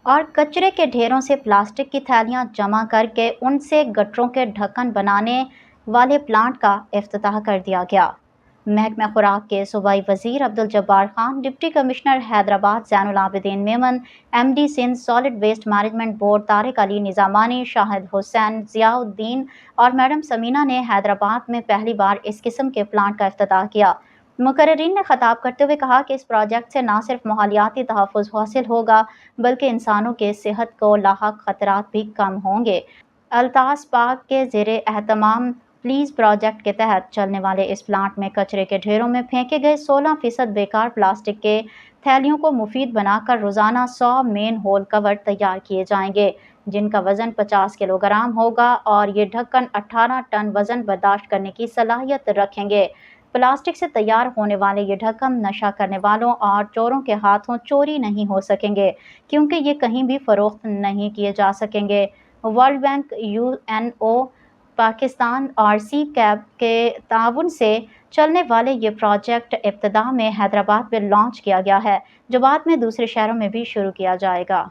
और कचरे के ढेरों से प्लास्टिक की थैलियां जमा करके उनसे गटरों के ढक्कन बनाने वाले प्लांट का इफ्तिताह कर दिया गया। महकमा खुराक के सूबाई वजीर Abdul Jabbar Khan, deputy commissioner Hyderabad Zainul Abidin Memon, MD Sindh solid waste management board Tariq Ali Nizamani, Shahid Hussain, Ziauddin और मैडम समीना ने हैदराबाद में पहली बार इस किस्म के प्लांट का इफ्तिताह किया। मुकर्रिरीन ने खिताब करते हुए कहा कि इस प्रोजेक्ट से न सिर्फ माहौलियाती तहफ़्फ़ुज़ हासिल होगा बल्कि इंसानों के सेहत को लाहक खतरात भी कम होंगे। अल्ताज़ पाक के ज़ेरे एहतमाम प्लीज़ प्रोजेक्ट के तहत चलने वाले इस प्लांट में कचरे के ढेरों में फेंके गए 16% बेकार प्लास्टिक के थैलियों को मुफीद बनाकर रोज़ाना 100 मेन होल कवर तैयार किए जाएंगे, जिनका वज़न 50 किलोग्राम होगा और ये ढक्कन 18 टन वज़न बर्दाश्त करने की सलाहियत रखेंगे। प्लास्टिक से तैयार होने वाले ये ढक्कन नशा करने वालों और चोरों के हाथों चोरी नहीं हो सकेंगे, क्योंकि ये कहीं भी फरोख्त नहीं किए जा सकेंगे। वर्ल्ड बैंक, UNO, पाकिस्तान और सी कैब के ताउन से चलने वाले ये प्रोजेक्ट इब्तिदा में हैदराबाद में लॉन्च किया गया है, जो बाद में दूसरे शहरों में भी शुरू किया जाएगा।